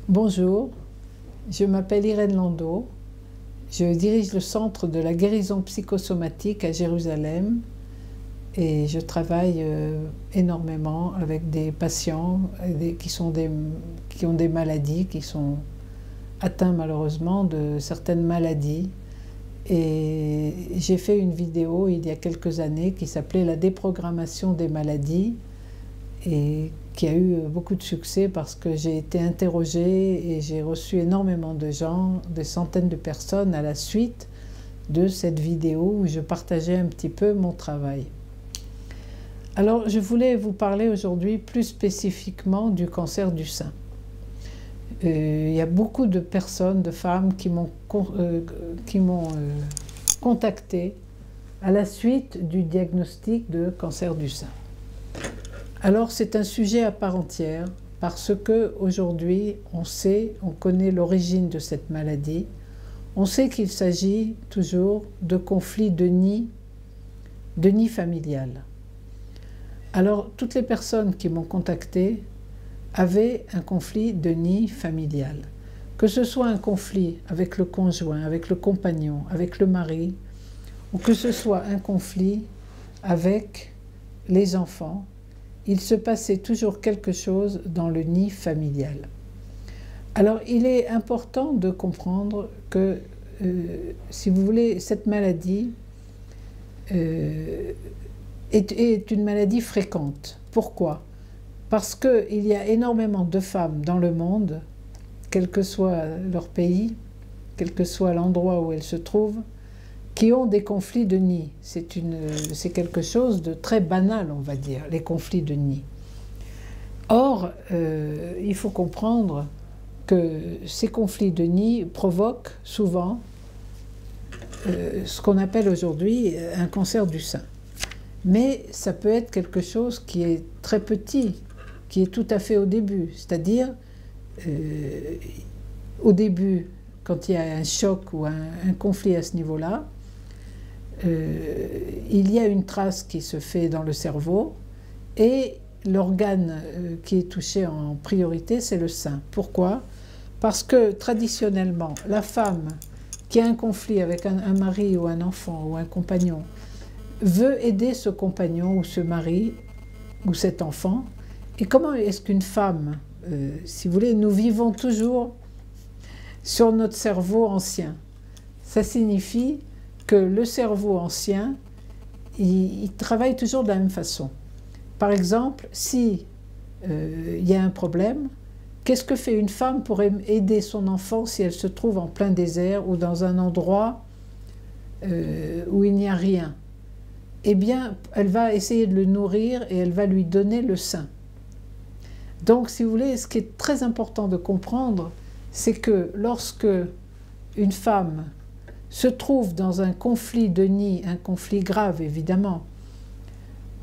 Bonjour, je m'appelle Irène Landau, je dirige le centre de la guérison psychosomatique à Jérusalem et je travaille énormément avec des patients qui ont des maladies, qui sont atteints malheureusement de certaines maladies. Et j'ai fait une vidéo il y a quelques années qui s'appelait La déprogrammation des maladies et qui a eu beaucoup de succès parce que j'ai été interrogée et j'ai reçu énormément de gens, des centaines de personnes à la suite de cette vidéo où je partageais un petit peu mon travail. Alors je voulais vous parler aujourd'hui plus spécifiquement du cancer du sein. Il y a beaucoup de personnes, de femmes qui m'ont contacté à la suite du diagnostic de cancer du sein. Alors c'est un sujet à part entière parce que aujourd'hui on connaît l'origine de cette maladie, on sait qu'il s'agit toujours de conflits de nid familial. Alors toutes les personnes qui m'ont contacté avaient un conflit de nid familial, que ce soit un conflit avec le conjoint, avec le compagnon, avec le mari, ou que ce soit un conflit avec les enfants. Il se passait toujours quelque chose dans le nid familial. Alors il est important de comprendre que, si vous voulez, cette maladie est une maladie fréquente. Pourquoi? Parce qu'il y a énormément de femmes dans le monde, quel que soit leur pays, quel que soit l'endroit où elles se trouvent, qui ont des conflits de nid. C'est quelque chose de très banal, on va dire, les conflits de nid. Or, il faut comprendre que ces conflits de nid provoquent souvent ce qu'on appelle aujourd'hui un cancer du sein. Mais ça peut être quelque chose qui est très petit, qui est tout à fait au début. C'est-à-dire, au début, quand il y a un choc ou un conflit à ce niveau-là, il y a une trace qui se fait dans le cerveau et l'organe qui est touché en priorité, c'est le sein. Pourquoi? Parce que traditionnellement, la femme qui a un conflit avec un mari ou un enfant ou un compagnon veut aider ce compagnon ou ce mari ou cet enfant. Et comment est-ce qu'une femme, si vous voulez, nous vivons toujours sur notre cerveau ancien. Ça signifie que le cerveau ancien, il travaille toujours de la même façon. Par exemple, si il y a un problème, qu'est-ce que fait une femme pour aider son enfant si elle se trouve en plein désert ou dans un endroit où il n'y a rien? Eh bien, elle va essayer de le nourrir et elle va lui donner le sein. Donc, si vous voulez, ce qui est très important de comprendre, c'est que lorsque une femme se trouve dans un conflit de nid, un conflit grave évidemment,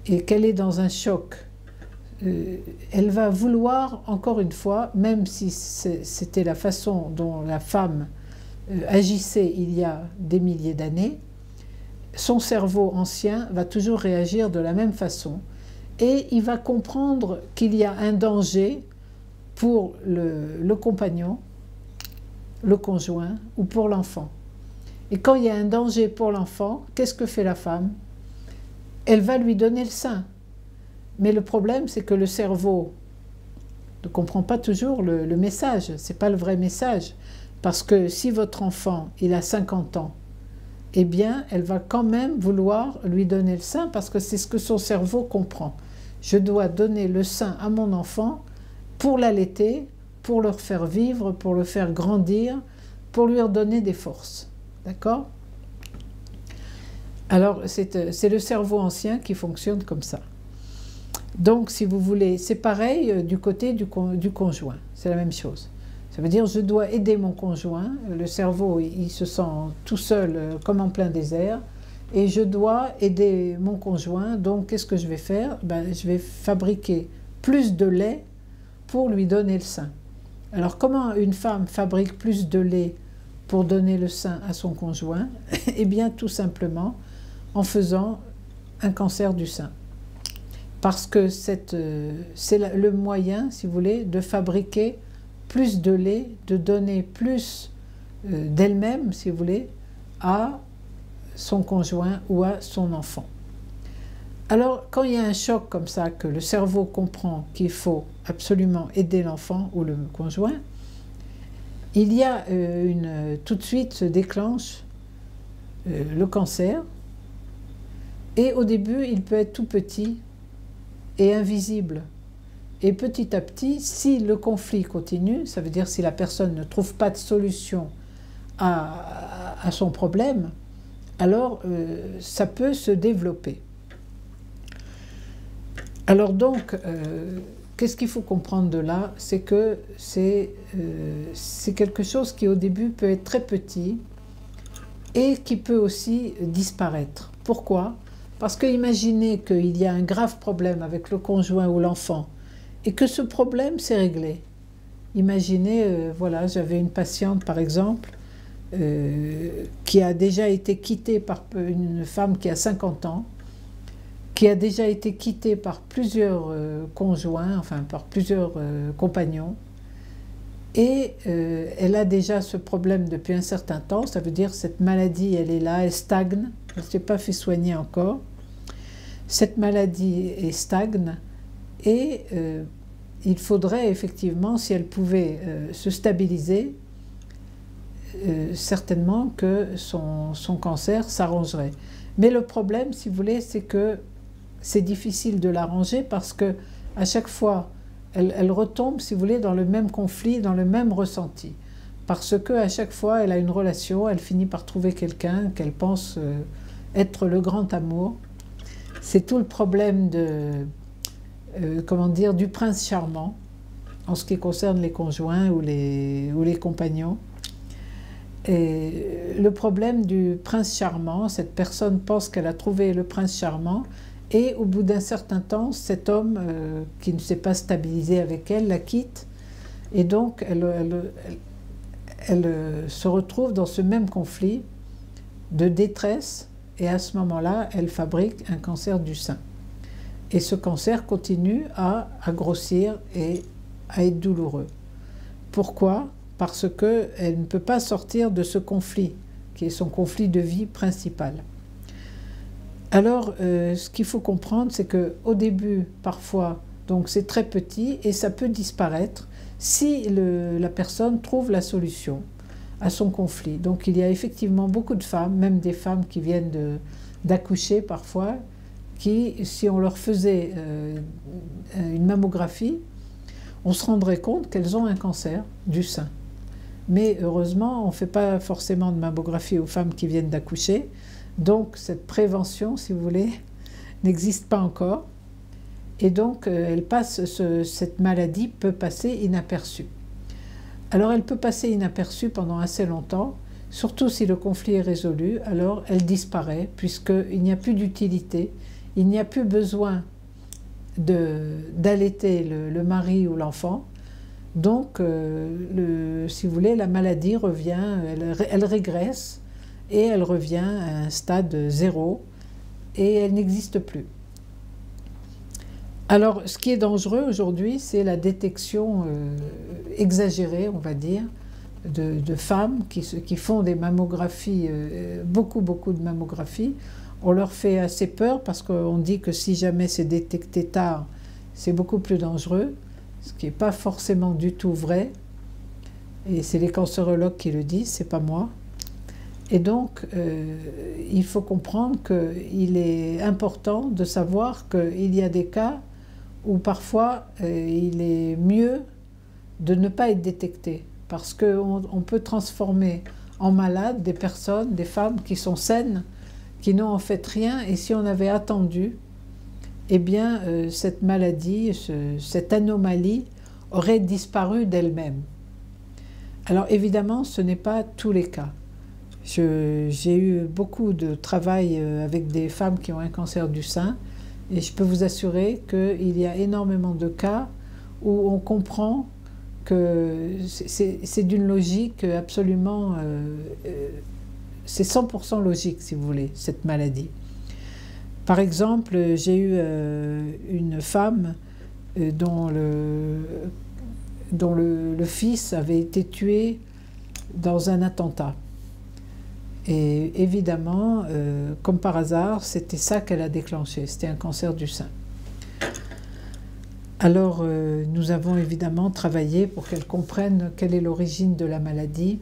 et qu'elle est dans un choc, elle va vouloir, encore une fois, même si c'était la façon dont la femme agissait il y a des milliers d'années, son cerveau ancien va toujours réagir de la même façon et il va comprendre qu'il y a un danger pour le compagnon, le conjoint ou pour l'enfant. Et quand il y a un danger pour l'enfant, qu'est-ce que fait la femme? Elle va lui donner le sein. Mais le problème, c'est que le cerveau ne comprend pas toujours le message. Ce n'est pas le vrai message. Parce que si votre enfant, il a 50 ans, eh bien, elle va quand même vouloir lui donner le sein parce que c'est ce que son cerveau comprend. Je dois donner le sein à mon enfant pour l'allaiter, pour le faire vivre, pour le faire grandir, pour lui redonner des forces. D'accord? Alors, c'est le cerveau ancien qui fonctionne comme ça. Donc, si vous voulez, c'est pareil du côté du conjoint. C'est la même chose. Ça veut dire, je dois aider mon conjoint. Le cerveau, il se sent tout seul, comme en plein désert. Et je dois aider mon conjoint. Donc, qu'est-ce que je vais faire? Ben, je vais fabriquer plus de lait pour lui donner le sein. Alors, comment une femme fabrique plus de lait pour donner le sein à son conjoint? Eh bien, tout simplement en faisant un cancer du sein. Parce que c'est le moyen, si vous voulez, de fabriquer plus de lait, de donner plus d'elle-même, si vous voulez, à son conjoint ou à son enfant. Alors, quand il y a un choc comme ça, que le cerveau comprend qu'il faut absolument aider l'enfant ou le conjoint, il y a tout de suite se déclenche le cancer. Et au début, il peut être tout petit et invisible. Et petit à petit, si le conflit continue, ça veut dire si la personne ne trouve pas de solution à son problème, alors ça peut se développer. Alors donc, qu'est-ce qu'il faut comprendre de là? C'est que c'est quelque chose qui au début peut être très petit et qui peut aussi disparaître. Pourquoi? Parce que imaginez qu'il y a un grave problème avec le conjoint ou l'enfant et que ce problème s'est réglé. Imaginez, voilà, j'avais une patiente par exemple qui a déjà été quittée par une femme qui a 50 ans, qui a déjà été quittée par plusieurs conjoints, enfin par plusieurs compagnons, et elle a déjà ce problème depuis un certain temps. Ça veut dire cette maladie, elle est là, elle stagne, elle ne s'est pas fait soigner encore. Cette maladie est stagne et il faudrait effectivement, si elle pouvait se stabiliser, certainement que son cancer s'arrangerait. Mais le problème, si vous voulez, c'est que c'est difficile de l'arranger parce que à chaque fois, elle retombe, si vous voulez, dans le même conflit, dans le même ressenti. Parce que à chaque fois, elle a une relation, elle finit par trouver quelqu'un qu'elle pense être le grand amour. C'est tout le problème comment dire, du prince charmant, en ce qui concerne les conjoints ou les compagnons. Et le problème du prince charmant, cette personne pense qu'elle a trouvé le prince charmant, et au bout d'un certain temps, cet homme qui ne s'est pas stabilisé avec elle la quitte, et donc elle se retrouve dans ce même conflit de détresse, et à ce moment-là, elle fabrique un cancer du sein. Et ce cancer continue à grossir et à être douloureux. Pourquoi? Parce qu'elle ne peut pas sortir de ce conflit, qui est son conflit de vie principal. Alors, ce qu'il faut comprendre, c'est qu'au début, parfois, donc c'est très petit et ça peut disparaître si la personne trouve la solution à son conflit. Donc, il y a effectivement beaucoup de femmes, même des femmes qui viennent d'accoucher parfois, qui, si on leur faisait une mammographie, on se rendrait compte qu'elles ont un cancer du sein. Mais heureusement, on ne fait pas forcément de mammographie aux femmes qui viennent d'accoucher. Donc, cette prévention, si vous voulez, n'existe pas encore. Et donc, cette maladie peut passer inaperçue. Alors, elle peut passer inaperçue pendant assez longtemps, surtout si le conflit est résolu. Alors, elle disparaît, puisqu'il n'y a plus d'utilité, il n'y a plus besoin d'allaiter le mari ou l'enfant. Donc, si vous voulez, la maladie revient, elle régresse, et elle revient à un stade 0 et elle n'existe plus. Alors, ce qui est dangereux aujourd'hui, c'est la détection exagérée, on va dire, de femmes qui font des mammographies, beaucoup de mammographies. On leur fait assez peur parce qu'on dit que si jamais c'est détecté tard, c'est beaucoup plus dangereux, ce qui n'est pas forcément du tout vrai. Et c'est les cancérologues qui le disent, c'est pas moi. Et donc, il faut comprendre qu'il est important de savoir qu'il y a des cas où parfois il est mieux de ne pas être détecté, parce qu'on peut transformer en malades des personnes, des femmes qui sont saines, qui n'ont en fait rien, et si on avait attendu, eh bien cette maladie, cette anomalie aurait disparu d'elle-même. Alors évidemment, ce n'est pas tous les cas. J'ai eu beaucoup de travail avec des femmes qui ont un cancer du sein et je peux vous assurer qu'il y a énormément de cas où on comprend que c'est d'une logique absolument... c'est 100% logique, si vous voulez, cette maladie. Par exemple, j'ai eu une femme dont dont le fils avait été tué dans un attentat. Et évidemment, comme par hasard, c'était ça qu'elle a déclenché, c'était un cancer du sein. Alors, nous avons évidemment travaillé pour qu'elle comprenne quelle est l'origine de la maladie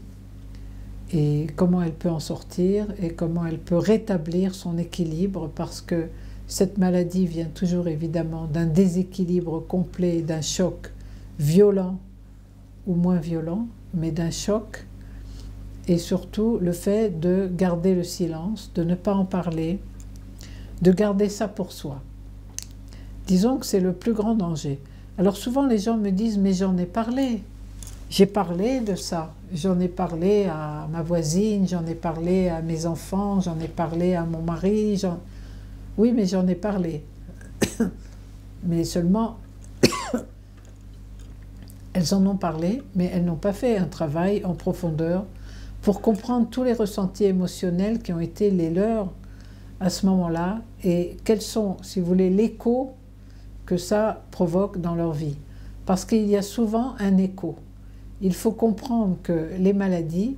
et comment elle peut en sortir et comment elle peut rétablir son équilibre, parce que cette maladie vient toujours évidemment d'un déséquilibre complet, d'un choc violent ou moins violent, mais d'un choc, et surtout le fait de garder le silence, de ne pas en parler, de garder ça pour soi. Disons que c'est le plus grand danger. Alors souvent les gens me disent « mais j'en ai parlé ». J'ai parlé de ça, j'en ai parlé à ma voisine, j'en ai parlé à mes enfants, j'en ai parlé à mon mari, oui, mais j'en ai parlé. Mais seulement, elles en ont parlé, mais elles n'ont pas fait un travail en profondeur pour comprendre tous les ressentis émotionnels qui ont été les leurs à ce moment-là et quels sont, si vous voulez, l'écho que ça provoque dans leur vie. Parce qu'il y a souvent un écho. Il faut comprendre que les maladies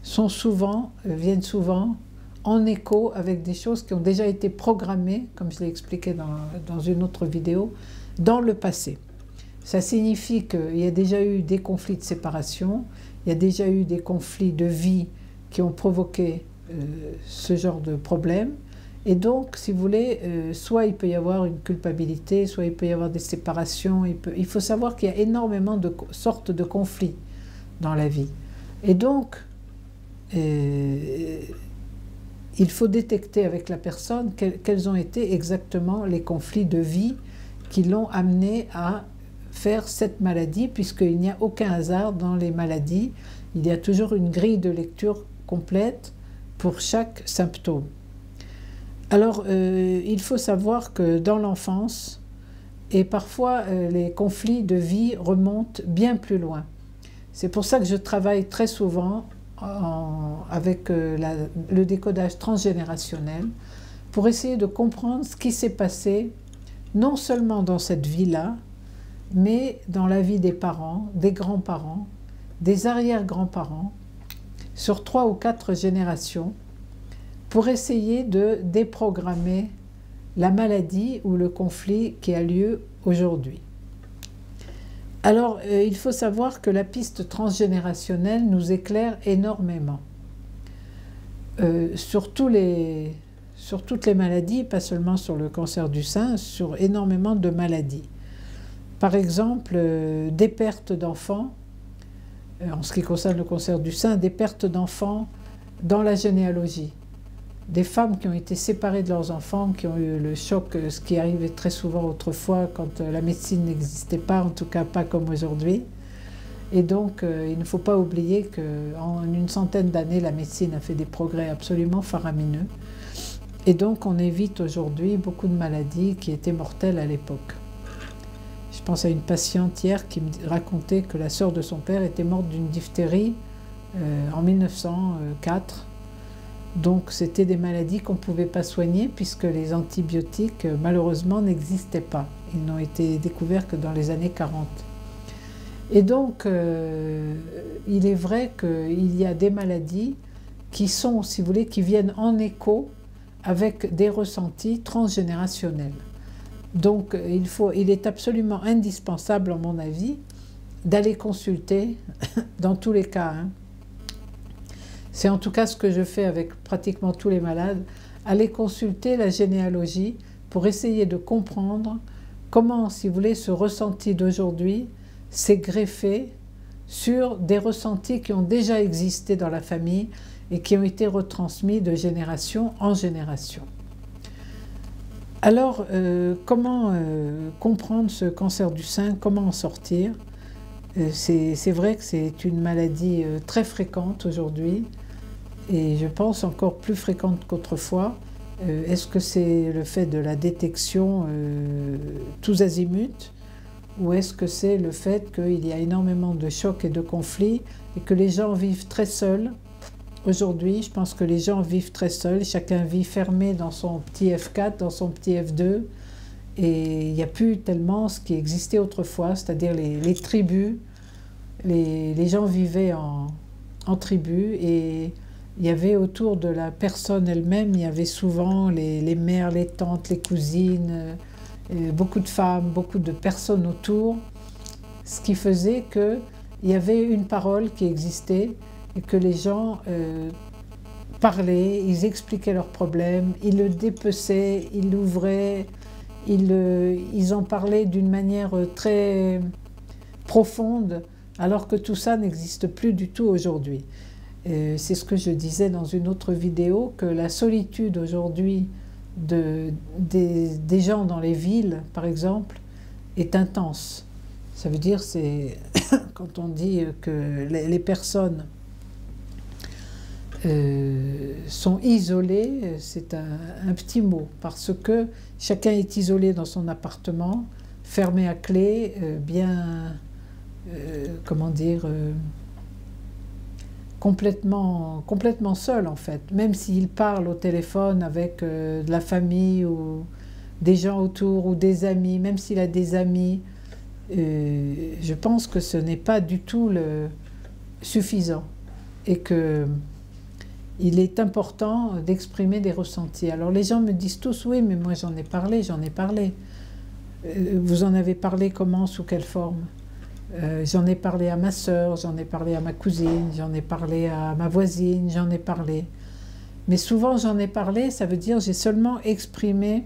viennent souvent en écho avec des choses qui ont déjà été programmées, comme je l'ai expliqué dans une autre vidéo, dans le passé. Ça signifie qu'il y a déjà eu des conflits de séparation, il y a déjà eu des conflits de vie qui ont provoqué ce genre de problème. Et donc, si vous voulez, soit il peut y avoir une culpabilité, soit il peut y avoir des séparations. Il faut savoir qu'il y a énormément de sortes de conflits dans la vie. Et donc, il faut détecter avec la personne quels ont été exactement les conflits de vie qui l'ont amené à faire cette maladie, puisqu'il n'y a aucun hasard dans les maladies. Il y a toujours une grille de lecture complète pour chaque symptôme. Alors, il faut savoir que dans l'enfance, et parfois les conflits de vie remontent bien plus loin. C'est pour ça que je travaille très souvent avec le décodage transgénérationnel, pour essayer de comprendre ce qui s'est passé, non seulement dans cette vie-là, mais dans la vie des parents, des grands-parents, des arrière-grands-parents, sur 3 ou 4 générations, pour essayer de déprogrammer la maladie ou le conflit qui a lieu aujourd'hui. Alors, il faut savoir que la piste transgénérationnelle nous éclaire énormément. Sur toutes les maladies, pas seulement sur le cancer du sein, sur énormément de maladies. Par exemple, des pertes d'enfants, en ce qui concerne le cancer du sein, des pertes d'enfants dans la généalogie. Des femmes qui ont été séparées de leurs enfants, qui ont eu le choc, ce qui arrivait très souvent autrefois quand la médecine n'existait pas, en tout cas pas comme aujourd'hui. Et donc, il ne faut pas oublier qu'en une centaine d'années, la médecine a fait des progrès absolument faramineux. Et donc, on évite aujourd'hui beaucoup de maladies qui étaient mortelles à l'époque. Je pense à une patiente hier qui me racontait que la sœur de son père était morte d'une diphtérie en 1904. Donc c'était des maladies qu'on ne pouvait pas soigner puisque les antibiotiques malheureusement n'existaient pas. Ils n'ont été découverts que dans les années 40. Et donc il est vrai qu'il y a des maladies qui sont, si vous voulez, qui viennent en écho avec des ressentis transgénérationnels. Donc il est absolument indispensable, à mon avis, d'aller consulter, dans tous les cas, hein. C'est en tout cas ce que je fais avec pratiquement tous les malades, aller consulter la généalogie pour essayer de comprendre comment, si vous voulez, ce ressenti d'aujourd'hui s'est greffé sur des ressentis qui ont déjà existé dans la famille et qui ont été retransmis de génération en génération. Alors, comment comprendre ce cancer du sein, comment en sortir? C'est vrai que c'est une maladie très fréquente aujourd'hui, et je pense encore plus fréquente qu'autrefois. Est-ce que c'est le fait de la détection tous azimuts, ou est-ce que c'est le fait qu'il y a énormément de chocs et de conflits et que les gens vivent très seuls? Aujourd'hui, je pense que les gens vivent très seuls, chacun vit fermé dans son petit F4, dans son petit F2, et il n'y a plus tellement ce qui existait autrefois, c'est-à-dire les tribus. Les gens vivaient en tribus et il y avait autour de la personne elle-même, il y avait souvent les mères, les tantes, les cousines, beaucoup de femmes, beaucoup de personnes autour, ce qui faisait qu'il y avait une parole qui existait et que les gens parlaient, ils expliquaient leurs problèmes, ils le dépeçaient, ils l'ouvraient, ils en parlaient d'une manière très profonde, alors que tout ça n'existe plus du tout aujourd'hui. C'est ce que je disais dans une autre vidéo, que la solitude aujourd'hui des gens dans les villes, par exemple, est intense. Ça veut dire, c'est quand on dit que les personnes sont isolées, c'est un petit mot, parce que chacun est isolé dans son appartement, fermé à clé, bien, comment dire, complètement seul en fait. Même s'il parle au téléphone avec de la famille ou des gens autour ou des amis, même s'il a des amis, je pense que ce n'est pas du tout suffisant et que il est important d'exprimer des ressentis. Alors les gens me disent tous, oui, mais moi j'en ai parlé. Vous en avez parlé comment, sous quelle forme? J'en ai parlé à ma sœur, j'en ai parlé à ma cousine, j'en ai parlé à ma voisine, j'en ai parlé. Mais souvent j'en ai parlé, ça veut dire j'ai seulement exprimé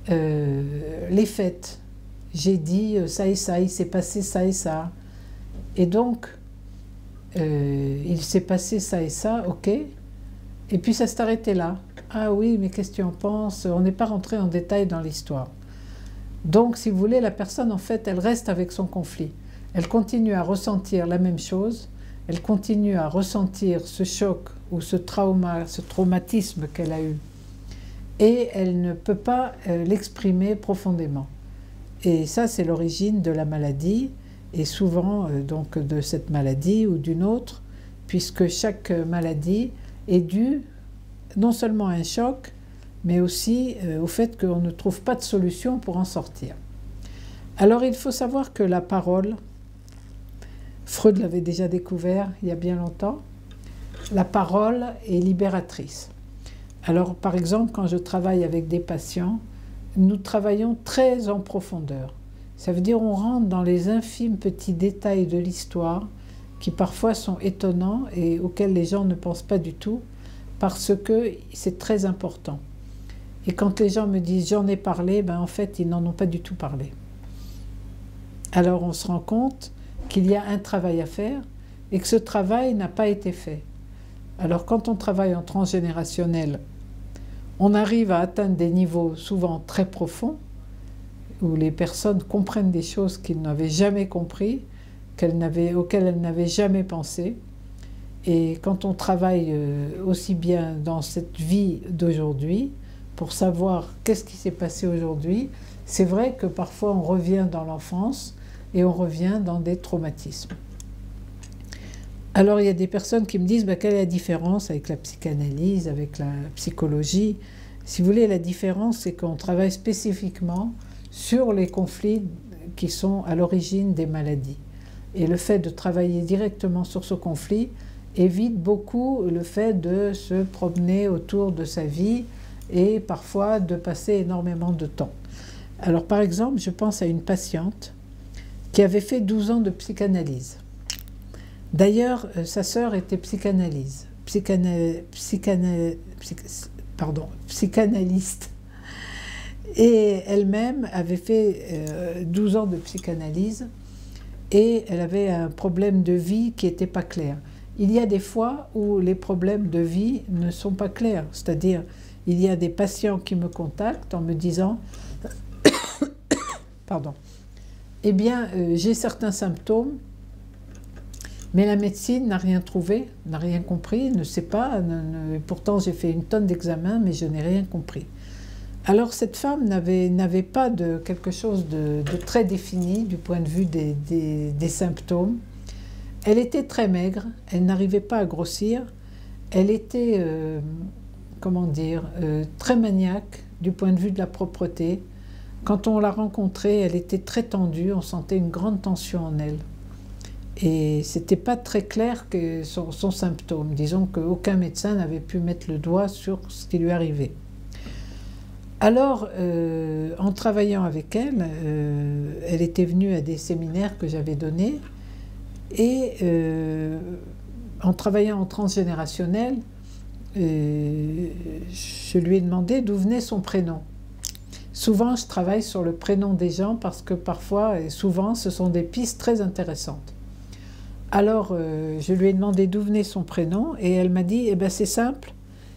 les faits. J'ai dit ça et ça, il s'est passé ça et ça. Et donc, il s'est passé ça et ça, ok. Et puis ça s'est arrêté là. Ah oui, mais qu'est-ce que tu en penses? On n'est pas rentré en détail dans l'histoire. Donc, si vous voulez, la personne, en fait, elle reste avec son conflit. Elle continue à ressentir la même chose, elle continue à ressentir ce choc ou ce traumatisme qu'elle a eu. Et elle ne peut pas l'exprimer profondément. Et ça, c'est l'origine de la maladie, et souvent donc de cette maladie ou d'une autre, puisque chaque maladie est due non seulement à un choc, mais aussi au fait qu'on ne trouve pas de solution pour en sortir. Alors il faut savoir que la parole, Freud l'avait déjà découvert il y a bien longtemps, la parole est libératrice. Alors par exemple, quand je travaille avec des patients, nous travaillons très en profondeur. Ça veut dire on rentre dans les infimes petits détails de l'histoire qui parfois sont étonnants et auxquels les gens ne pensent pas du tout parce que c'est très important. Et quand les gens me disent « j'en ai parlé », ben en fait, ils n'en ont pas du tout parlé. Alors on se rend compte qu'il y a un travail à faire et que ce travail n'a pas été fait. Alors quand on travaille en transgénérationnel, on arrive à atteindre des niveaux souvent très profonds où les personnes comprennent des choses qu'ils n'avaient jamais compris, auxquelles elles n'avaient jamais pensé. Et quand on travaille aussi bien dans cette vie d'aujourd'hui, pour savoir qu'est-ce qui s'est passé aujourd'hui, c'est vrai que parfois on revient dans l'enfance et on revient dans des traumatismes. Alors il y a des personnes qui me disent quelle est la différence avec la psychanalyse, avec la psychologie. Si vous voulez, la différence, c'est qu'on travaille spécifiquement sur les conflits qui sont à l'origine des maladies. Et le fait de travailler directement sur ce conflit évite beaucoup le fait de se promener autour de sa vie et parfois de passer énormément de temps. Alors par exemple, je pense à une patiente qui avait fait 12 ans de psychanalyse. D'ailleurs, sa sœur était psychanalyste. Et elle-même avait fait 12 ans de psychanalyse et elle avait un problème de vie qui n'était pas clair. Il y a des fois où les problèmes de vie ne sont pas clairs, c'est-à-dire il y a des patients qui me contactent en me disant pardon, eh bien j'ai certains symptômes, mais la médecine n'a rien trouvé, n'a rien compris, ne sait pas, pourtant j'ai fait une tonne d'examens, mais je n'ai rien compris. Alors cette femme n'avait pas de quelque chose de très défini du point de vue des symptômes. Elle était très maigre, elle n'arrivait pas à grossir, elle était, comment dire, très maniaque du point de vue de la propreté. quand on l'a rencontrée, elle était très tendue, on sentait une grande tension en elle. Et c'était pas très clair que son symptôme. Disons qu'aucun médecin n'avait pu mettre le doigt sur ce qui lui arrivait. Alors, en travaillant avec elle, elle était venue à des séminaires que j'avais donnés, et en travaillant en transgénérationnel, je lui ai demandé d'où venait son prénom. Souvent, je travaille sur le prénom des gens parce que parfois, et souvent, ce sont des pistes très intéressantes. Alors, je lui ai demandé d'où venait son prénom, et elle m'a dit, eh ben, c'est simple,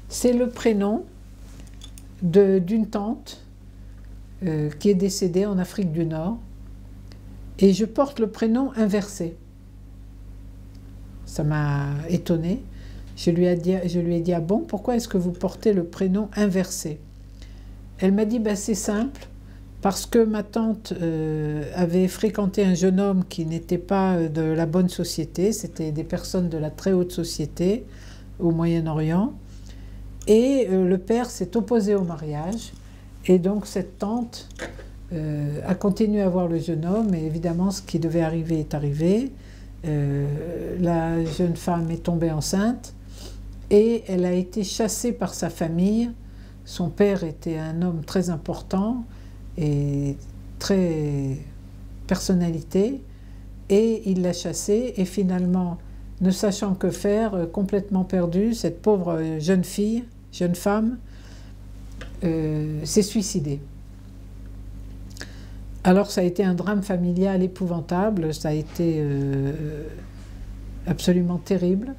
c'est le prénom d'une tante qui est décédée en Afrique du Nord, et je porte le prénom inversé. Ça m'a étonnée. Je lui ai dit, ah bon, pourquoi est-ce que vous portez le prénom inversé? Elle m'a dit, ben, c'est simple, parce que ma tante avait fréquenté un jeune homme qui n'était pas de la bonne société, c'était des personnes de la très haute société au Moyen-Orient, et le père s'est opposé au mariage, et donc cette tante a continué à voir le jeune homme, et évidemment ce qui devait arriver est arrivé. La jeune femme est tombée enceinte, et elle a été chassée par sa famille. Son père était un homme très important et très personnalité, et il l'a chassée, et finalement, ne sachant que faire, complètement perdue, cette pauvre jeune femme, s'est suicidée. Alors ça a été un drame familial épouvantable, ça a été absolument terrible,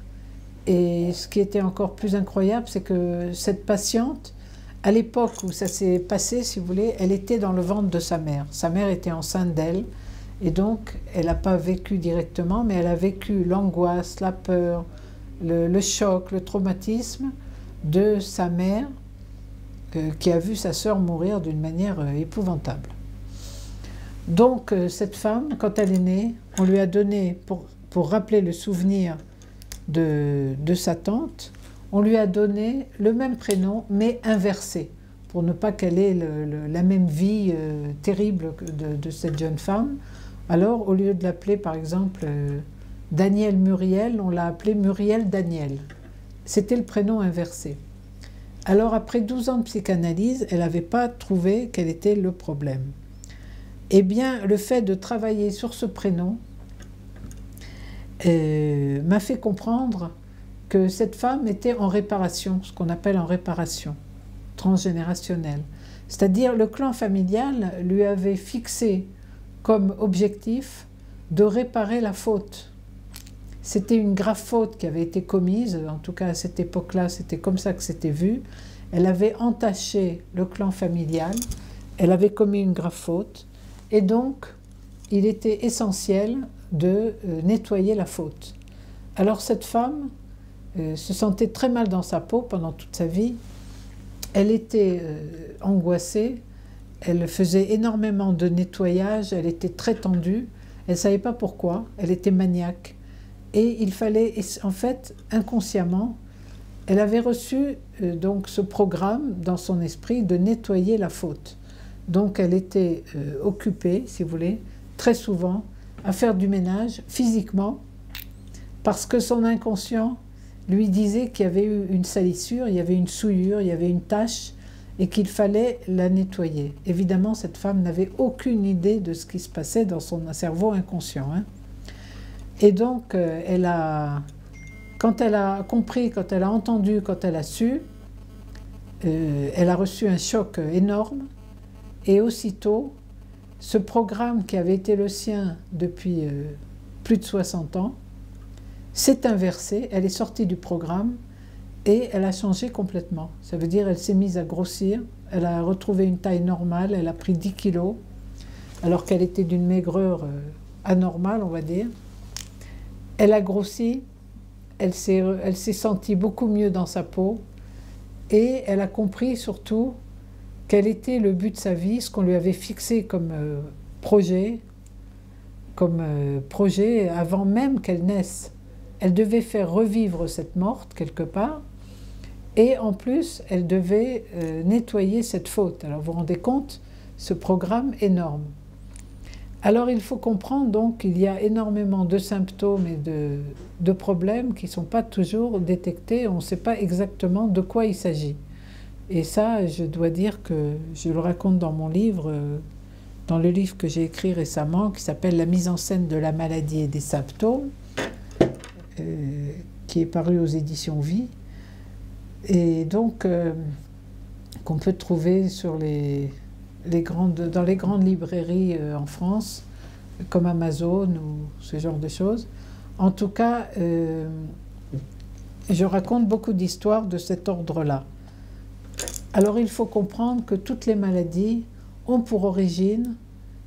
et ce qui était encore plus incroyable, c'est que cette patiente, à l'époque où ça s'est passé, si vous voulez, elle était dans le ventre de sa mère. Sa mère était enceinte d'elle, et donc elle n'a pas vécu directement, mais elle a vécu l'angoisse, la peur, le choc, le traumatisme de sa mère qui a vu sa sœur mourir d'une manière épouvantable. Donc cette femme, quand elle est née, on lui a donné, pour rappeler le souvenir de sa tante, on lui a donné le même prénom, mais inversé, pour ne pas qu'elle ait la même vie terrible de cette jeune femme. Alors, au lieu de l'appeler, par exemple, Daniel Muriel, on l'a appelé Muriel Daniel. C'était le prénom inversé. Alors, après 12 ans de psychanalyse, elle n'avait pas trouvé quel était le problème. Eh bien, le fait de travailler sur ce prénom m'a fait comprendre que cette femme était en réparation, ce qu'on appelle en réparation transgénérationnelle. C'est-à-dire le clan familial lui avait fixé comme objectif de réparer la faute. C'était une grave faute qui avait été commise, en tout cas à cette époque-là, c'était comme ça que c'était vu. Elle avait entaché le clan familial, elle avait commis une grave faute, et donc il était essentiel de nettoyer la faute. Alors cette femme se sentait très mal dans sa peau pendant toute sa vie. Elle était angoissée, elle faisait énormément de nettoyage, elle était très tendue, elle ne savait pas pourquoi, elle était maniaque. Et il fallait, en fait, inconsciemment, elle avait reçu donc ce programme dans son esprit de nettoyer la faute. Donc elle était occupée, si vous voulez, très souvent, à faire du ménage physiquement, parce que son inconscient lui disait qu'il y avait eu une salissure, il y avait une souillure, il y avait une tache, et qu'il fallait la nettoyer. Évidemment, cette femme n'avait aucune idée de ce qui se passait dans son cerveau inconscient. Hein. Et donc, quand elle a compris, quand elle a entendu, quand elle a su, elle a reçu un choc énorme, et aussitôt, ce programme qui avait été le sien depuis plus de 60 ans, s'est inversé, elle est sortie du programme et elle a changé complètement. Ça veut dire qu'elle s'est mise à grossir, elle a retrouvé une taille normale, elle a pris 10 kilos, alors qu'elle était d'une maigreur anormale, on va dire. Elle a grossi, elle s'est sentie beaucoup mieux dans sa peau, et elle a compris surtout quel était le but de sa vie, ce qu'on lui avait fixé comme projet avant même qu'elle naisse. Elle devait faire revivre cette morte quelque part, et en plus, elle devait nettoyer cette faute. Alors vous vous rendez compte, ce programme énorme. Alors il faut comprendre donc qu'il y a énormément de symptômes et de problèmes qui ne sont pas toujours détectés, on ne sait pas exactement de quoi il s'agit. Et ça, je dois dire que je le raconte dans mon livre, dans le livre que j'ai écrit récemment, qui s'appelle « La mise en scène de la maladie et des symptômes », qui est paru aux éditions Vie, et donc qu'on peut trouver sur dans les grandes librairies en France, comme Amazon ou ce genre de choses. En tout cas, je raconte beaucoup d'histoires de cet ordre-là. Alors il faut comprendre que toutes les maladies ont pour origine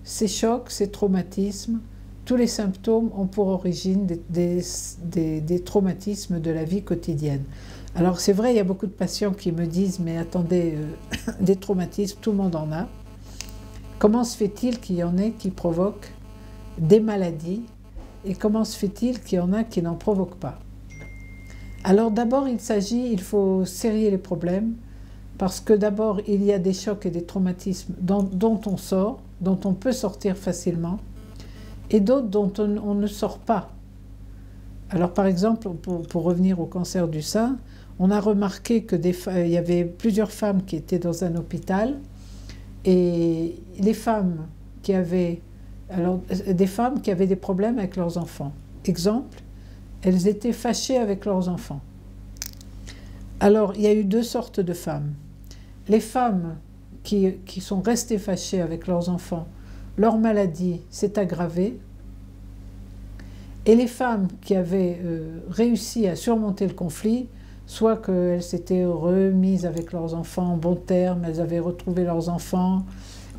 ces chocs, ces traumatismes. Tous les symptômes ont pour origine des traumatismes de la vie quotidienne. Alors c'est vrai, il y a beaucoup de patients qui me disent « mais attendez, des traumatismes, tout le monde en a ». Comment se fait-il qu'il y en ait qui provoquent des maladies et comment se fait-il qu'il y en a qui n'en provoquent pas? Alors d'abord, il faut serrer les problèmes parce que d'abord, il y a des chocs et des traumatismes dont on sort, dont on peut sortir facilement, et d'autres dont on ne sort pas. Alors par exemple, pour revenir au cancer du sein, on a remarqué qu'il y avait plusieurs femmes qui étaient dans un hôpital, et les femmes qui avaient, des femmes qui avaient des problèmes avec leurs enfants. Exemple, elles étaient fâchées avec leurs enfants. Alors, il y a eu deux sortes de femmes. Les femmes qui sont restées fâchées avec leurs enfants, leur maladie s'est aggravée. Et les femmes qui avaient réussi à surmonter le conflit, soit qu'elles s'étaient remises avec leurs enfants en bons termes, elles avaient retrouvé leurs enfants,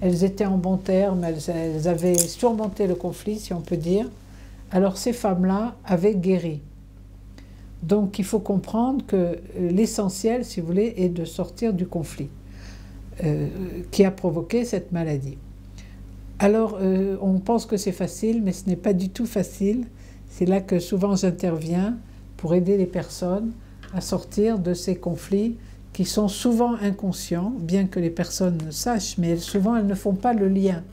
elles étaient en bons termes, elles avaient surmonté le conflit, si on peut dire, alors ces femmes-là avaient guéri. Donc il faut comprendre que l'essentiel, si vous voulez, est de sortir du conflit qui a provoqué cette maladie. Alors on pense que c'est facile, mais ce n'est pas du tout facile. C'est là que souvent j'interviens pour aider les personnes à sortir de ces conflits qui sont souvent inconscients, bien que les personnes le sachent, mais souvent elles ne font pas le lien.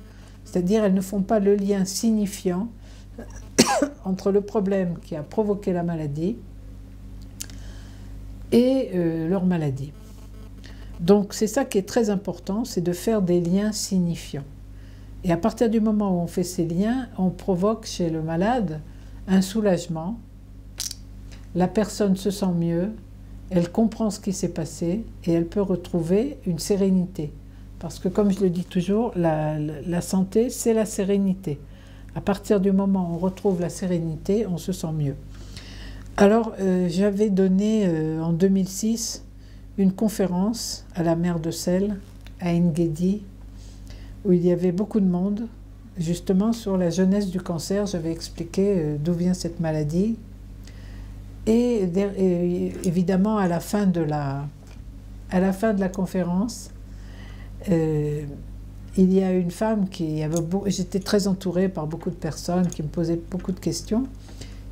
C'est-à-dire elles ne font pas le lien signifiant entre le problème qui a provoqué la maladie et leur maladie. Donc c'est ça qui est très important, c'est de faire des liens signifiants. Et à partir du moment où on fait ces liens, on provoque chez le malade un soulagement, la personne se sent mieux, elle comprend ce qui s'est passé et elle peut retrouver une sérénité. Parce que comme je le dis toujours, la santé, c'est la sérénité. À partir du moment où on retrouve la sérénité, on se sent mieux. Alors, j'avais donné en 2006 une conférence à la mer de Sel, à Engedi, où il y avait beaucoup de monde, justement sur la jeunesse du cancer. J'avais expliqué d'où vient cette maladie. Et évidemment, à la fin de la conférence, il y a une femme j'étais très entourée par beaucoup de personnes qui me posaient beaucoup de questions.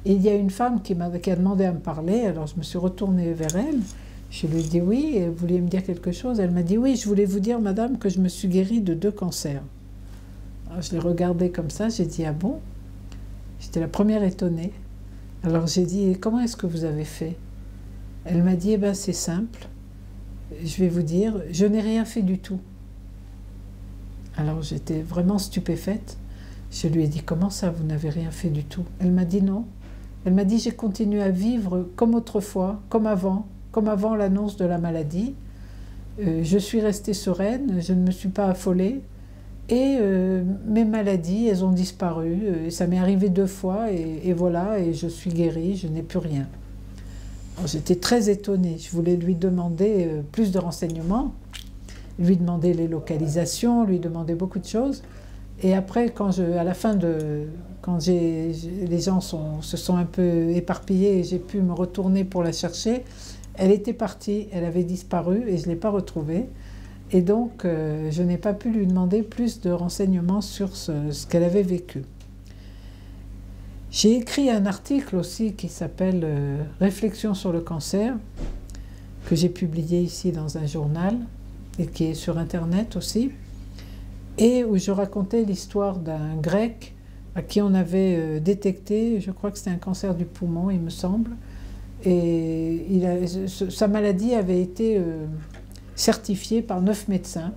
Et il y a une femme qui a demandé à me parler, alors je me suis retournée vers elle. Je lui ai dit oui, et vous vouliez me dire quelque chose? Elle m'a dit oui, je voulais vous dire, madame, que je me suis guérie de 2 cancers. Alors, je l'ai regardée comme ça, j'ai dit ah bon? J'étais la première étonnée. Alors j'ai dit, comment est-ce que vous avez fait? Elle m'a dit, eh ben c'est simple, je vais vous dire, je n'ai rien fait du tout. Alors j'étais vraiment stupéfaite. Je lui ai dit, comment ça, vous n'avez rien fait du tout? Elle m'a dit non. Elle m'a dit, j'ai continué à vivre comme autrefois, comme avant l'annonce de la maladie. Je suis restée sereine, je ne me suis pas affolée. Et mes maladies, elles ont disparu. Ça m'est arrivé 2 fois et voilà, et je suis guérie, je n'ai plus rien. J'étais très étonnée. Je voulais lui demander plus de renseignements, lui demander les localisations, lui demander beaucoup de choses. Et après, quand les gens se sont un peu éparpillés et j'ai pu me retourner pour la chercher, elle était partie, elle avait disparu et je ne l'ai pas retrouvée. Et donc, je n'ai pas pu lui demander plus de renseignements sur ce qu'elle avait vécu. J'ai écrit un article aussi qui s'appelle « Réflexions sur le cancer » que j'ai publié ici dans un journal et qui est sur Internet aussi. et où je racontais l'histoire d'un Grec à qui on avait détecté, je crois que c'était un cancer du poumon, il me semble, et sa maladie avait été certifiée par 9 médecins.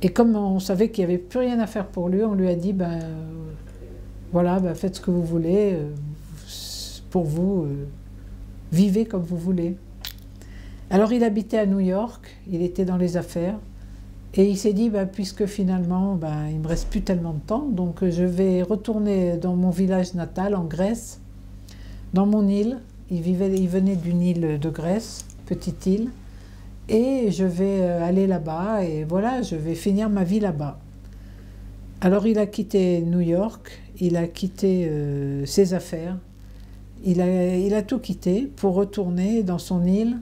Et comme on savait qu'il n'y avait plus rien à faire pour lui, on lui a dit, ben voilà, ben, faites ce que vous voulez, pour vous, vivez comme vous voulez. Alors il habitait à New York, il était dans les affaires, et il s'est dit, ben, puisque finalement, ben, il ne me reste plus tellement de temps, donc je vais retourner dans mon village natal, en Grèce, dans mon île. Il venait d'une île de Grèce, petite île, et je vais aller là-bas, et voilà, je vais finir ma vie là-bas. Alors il a quitté New York, il a quitté ses affaires, il a tout quitté pour retourner dans son île,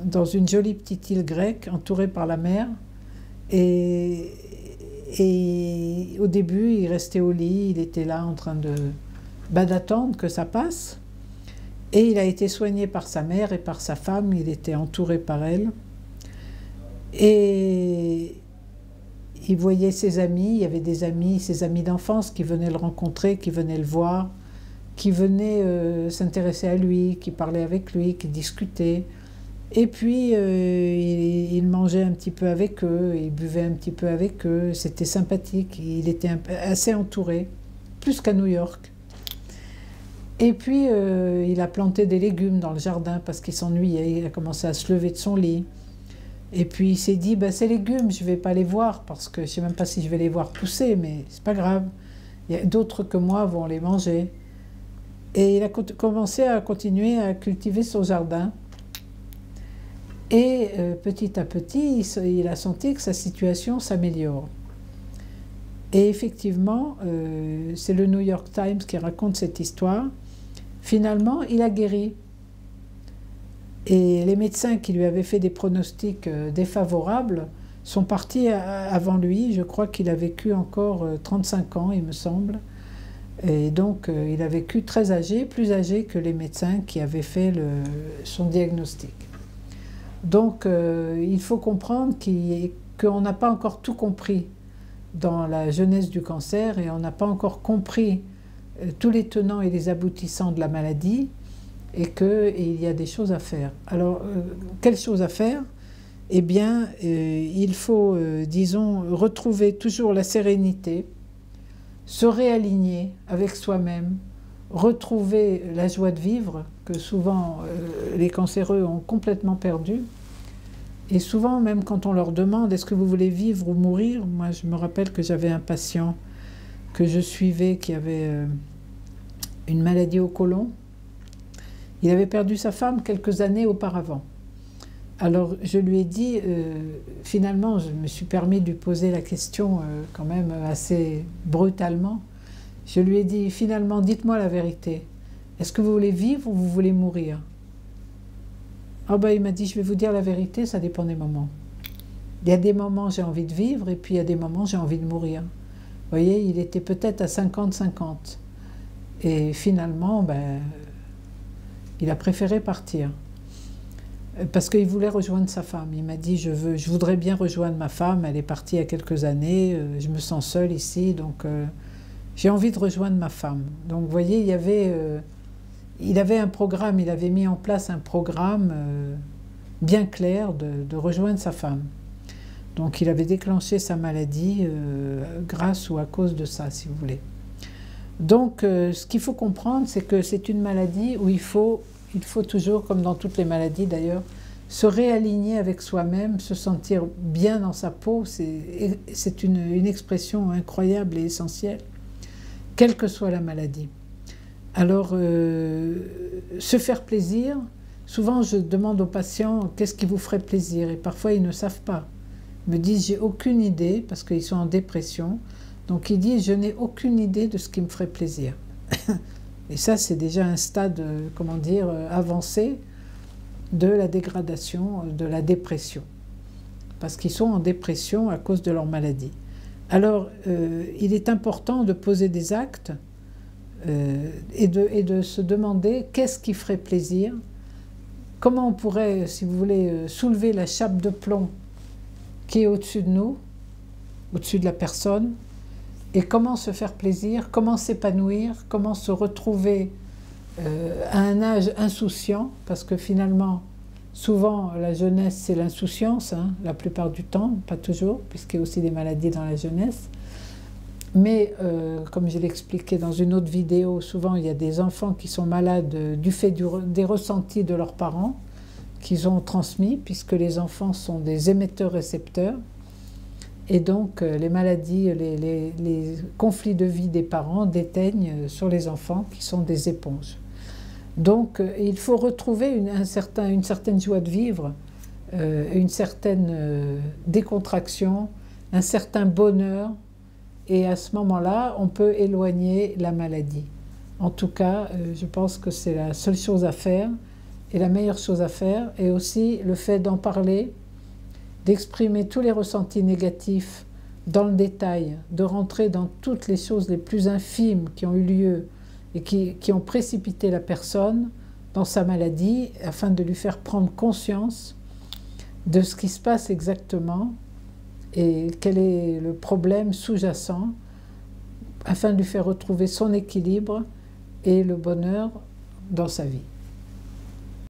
dans une jolie petite île grecque entourée par la mer. Et au début, il restait au lit, il était là en train d'attendre que ça passe. Et il a été soigné par sa mère et par sa femme, il était entouré par elle. Et il voyait ses amis, il y avait des amis, ses amis d'enfance qui venaient le rencontrer, qui venaient le voir, qui venaient s'intéresser à lui, qui parlaient avec lui, qui discutaient. Et puis, il mangeait un petit peu avec eux, il buvait un petit peu avec eux, c'était sympathique, il était assez entouré, plus qu'à New York. Et puis, il a planté des légumes dans le jardin parce qu'il s'ennuyait, il a commencé à se lever de son lit. Et puis, il s'est dit, ben, ces légumes, je ne vais pas les voir parce que je ne sais même pas si je vais les voir pousser, mais c'est pas grave. Il y a d'autres que moi vont les manger. Et il a commencé à continuer à cultiver son jardin. Et petit à petit, il a senti que sa situation s'améliore. Et effectivement, c'est le New York Times qui raconte cette histoire. Finalement, il a guéri. Et les médecins qui lui avaient fait des pronostics défavorables sont partis avant lui. Je crois qu'il a vécu encore 35 ans, il me semble. Et donc, il a vécu très âgé, plus âgé que les médecins qui avaient fait son diagnostic. Donc, il faut comprendre qu'on n'a pas encore tout compris dans la genèse du cancer et on n'a pas encore compris tous les tenants et les aboutissants de la maladie et qu'il y a des choses à faire. Alors, quelles choses à faire? Eh bien, il faut, disons, retrouver toujours la sérénité, se réaligner avec soi-même, retrouver la joie de vivre, que souvent les cancéreux ont complètement perdu. Et souvent, même quand on leur demande « est-ce que vous voulez vivre ou mourir ?» Moi, je me rappelle que j'avais un patient que je suivais qui avait une maladie au côlon. Il avait perdu sa femme quelques années auparavant. Alors, je lui ai dit, finalement, je me suis permis de lui poser la question quand même assez brutalement. Je lui ai dit, finalement, dites-moi la vérité. Est-ce que vous voulez vivre ou vous voulez mourir? Ah ben, il m'a dit, je vais vous dire la vérité, ça dépend des moments. Il y a des moments j'ai envie de vivre et puis il y a des moments j'ai envie de mourir. Vous voyez, il était peut-être à 50-50. Et finalement, ben, il a préféré partir. Parce qu'il voulait rejoindre sa femme. Il m'a dit, je voudrais bien rejoindre ma femme, elle est partie il y a quelques années, je me sens seule ici, donc j'ai envie de rejoindre ma femme. Donc vous voyez, il avait un programme, il avait mis en place un programme bien clair de rejoindre sa femme. Donc il avait déclenché sa maladie grâce ou à cause de ça, si vous voulez. Donc ce qu'il faut comprendre, c'est que c'est une maladie où il faut toujours, comme dans toutes les maladies d'ailleurs, se réaligner avec soi-même, se sentir bien dans sa peau. C'est une expression incroyable et essentielle, quelle que soit la maladie. Alors, se faire plaisir, souvent je demande aux patients qu'est-ce qui vous ferait plaisir et parfois ils ne savent pas. Ils me disent j'ai aucune idée parce qu'ils sont en dépression, donc ils disent je n'ai aucune idée de ce qui me ferait plaisir. Et ça c'est déjà un stade, comment dire, avancé de la dégradation, de la dépression. Parce qu'ils sont en dépression à cause de leur maladie. Alors il est important de poser des actes et de se demander qu'est-ce qui ferait plaisir, comment on pourrait, si vous voulez, soulever la chape de plomb qui est au-dessus de nous au-dessus de la personne. Et comment se faire plaisir, comment s'épanouir, comment se retrouver à un âge insouciant, parce que finalement, souvent la jeunesse c'est l'insouciance, hein, la plupart du temps, pas toujours, puisqu'il y a aussi des maladies dans la jeunesse. Mais comme je l'ai expliqué dans une autre vidéo, souvent il y a des enfants qui sont malades du fait des ressentis de leurs parents qu'ils ont transmis, puisque les enfants sont des émetteurs-récepteurs. Et donc les maladies, les conflits de vie des parents déteignent sur les enfants qui sont des éponges. Donc il faut retrouver une certaine joie de vivre, une certaine décontraction, un certain bonheur, et à ce moment-là, on peut éloigner la maladie. En tout cas, je pense que c'est la seule chose à faire, et la meilleure chose à faire, et aussi le fait d'en parler, d'exprimer tous les ressentis négatifs dans le détail, de rentrer dans toutes les choses les plus infimes qui ont eu lieu et qui ont précipité la personne dans sa maladie, afin de lui faire prendre conscience de ce qui se passe exactement et quel est le problème sous-jacent, afin de lui faire retrouver son équilibre et le bonheur dans sa vie.